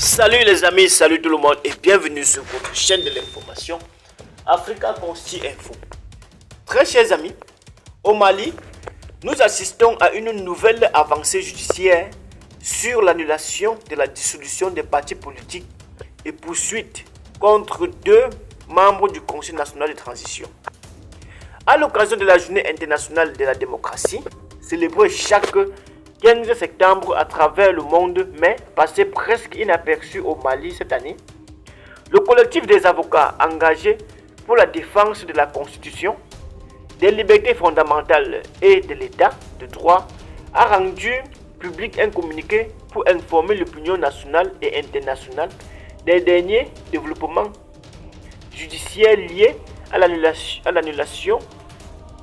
Salut les amis, salut tout le monde et bienvenue sur votre chaîne de l'information Africa Consti Info. Très chers amis, au Mali, nous assistons à une nouvelle avancée judiciaire sur l'annulation de la dissolution des partis politiques et poursuite contre deux membres du Conseil national de transition. À l'occasion de la journée internationale de la démocratie, célébrée chaque 15 septembre à travers le monde, mais passé presque inaperçu au Mali cette année, le collectif des avocats engagés pour la défense de la Constitution, des libertés fondamentales et de l'État de droit a rendu public un communiqué pour informer l'opinion nationale et internationale des derniers développements judiciaires liés à l'annulation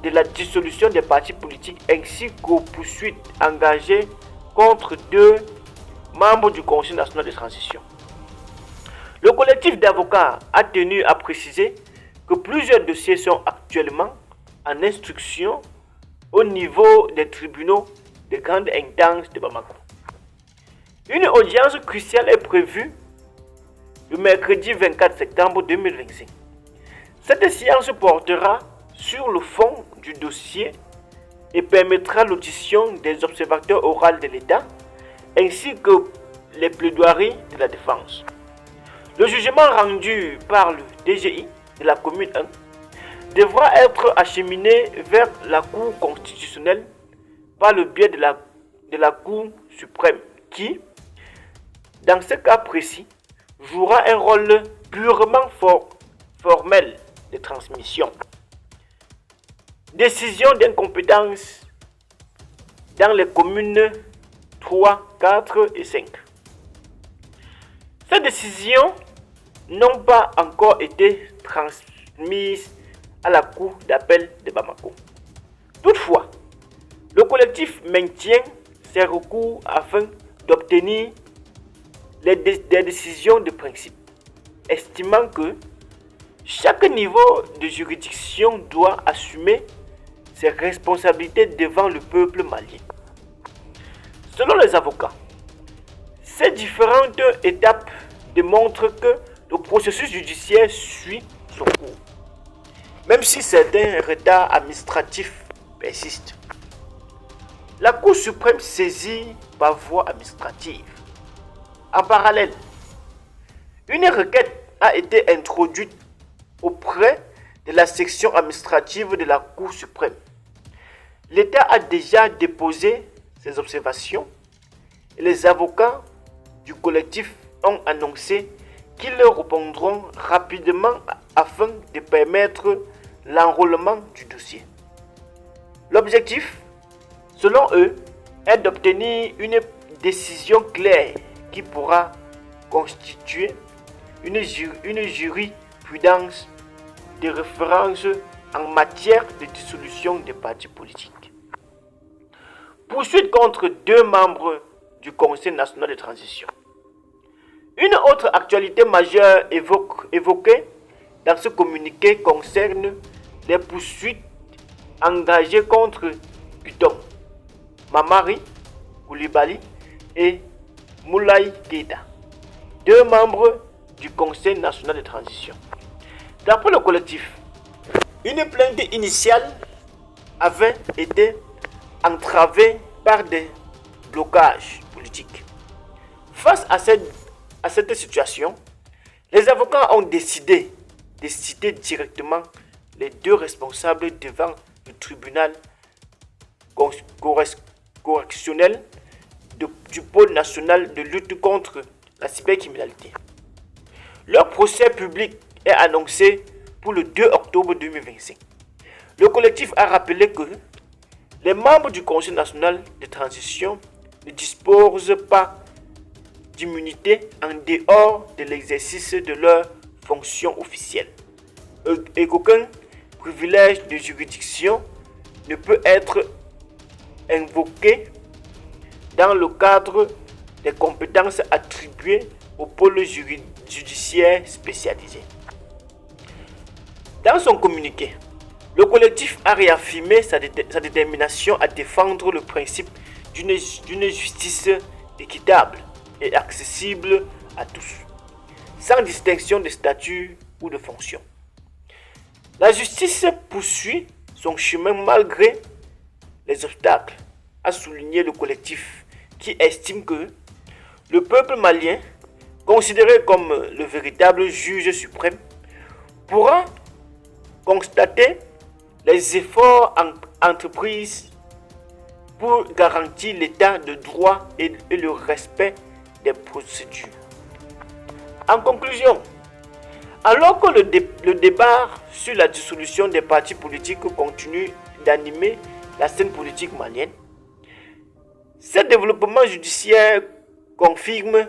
de la dissolution des partis politiques ainsi qu'aux poursuites engagées contre deux membres du Conseil national de transition. Le collectif d'avocats a tenu à préciser que plusieurs dossiers sont actuellement en instruction au niveau des tribunaux de grande instance de Bamako. Une audience cruciale est prévue le mercredi 24 septembre 2025. Cette séance portera sur le fond du dossier et permettra l'audition des observateurs oraux de l'État ainsi que les plaidoiries de la défense. Le jugement rendu par le DGI de la commune 1 devra être acheminé vers la Cour constitutionnelle par le biais de la Cour suprême qui, dans ce cas précis, jouera un rôle purement formel de transmission. Décision d'incompétence dans les communes 3, 4 et 5. Ces décisions n'ont pas encore été transmises à la Cour d'appel de Bamako. Toutefois, le collectif maintient ses recours afin d'obtenir des décisions de principe, estimant que chaque niveau de juridiction doit assumer ses responsabilités devant le peuple malien. Selon les avocats, ces différentes étapes démontrent que le processus judiciaire suit son cours, même si certains retards administratifs persistent. La Cour suprême saisit par voie administrative. En parallèle, une requête a été introduite auprès de la section administrative de la Cour suprême. L'État a déjà déposé ses observations et les avocats du collectif ont annoncé qu'ils répondront rapidement afin de permettre l'enrôlement du dossier. L'objectif, selon eux, est d'obtenir une décision claire qui pourra constituer une jurisprudence de référence en matière de dissolution des partis politiques. Poursuite contre deux membres du Conseil national de transition. Une autre actualité majeure évoquée dans ce communiqué concerne les poursuites engagées contre Python, Mamari Koulibaly et Moulay Keïta, deux membres du Conseil national de transition. D'après le collectif, une plainte initiale avait été entravée par des blocages politiques. Face à cette situation, les avocats ont décidé de citer directement les deux responsables devant le tribunal correctionnel du pôle national de lutte contre la cybercriminalité. Leur procès public est annoncé pour le 2 octobre 2025. Le collectif a rappelé que les membres du Conseil national de transition ne disposent pas d'immunité en dehors de l'exercice de leurs fonctions officielles et qu'aucun privilège de juridiction ne peut être invoqué dans le cadre des compétences attribuées au pôle judiciaire spécialisé. Dans son communiqué, le collectif a réaffirmé sa détermination à défendre le principe d'une justice équitable et accessible à tous, sans distinction de statut ou de fonction. La justice poursuit son chemin malgré les obstacles, a souligné le collectif qui estime que le peuple malien, considéré comme le véritable juge suprême, pourra constater les efforts entrepris pour garantir l'état de droit et le respect des procédures. En conclusion, alors que le débat sur la dissolution des partis politiques continue d'animer la scène politique malienne, ce développement judiciaire confirme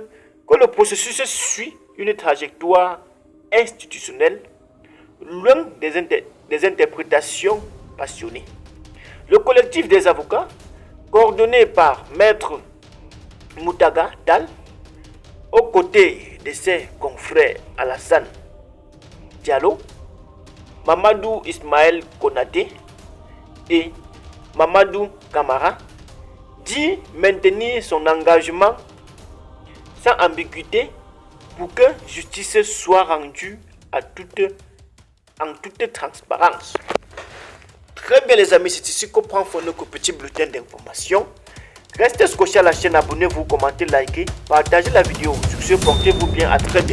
que le processus suit une trajectoire institutionnelle loin des interprétations passionnées. Le collectif des avocats, coordonné par Maître Moutaga Tal, aux côtés de ses confrères Alassane Diallo, Mamadou Ismaël Konaté et Mamadou Kamara, dit maintenir son engagement sans ambiguïté pour que justice soit rendue en toute transparence. Très bien les amis, c'est ici qu'on prend fin de notre petit bulletin d'information. Restez scotchés à la chaîne, abonnez-vous, commentez, likez, partagez la vidéo. Sur ce, portez-vous bien, à très bientôt.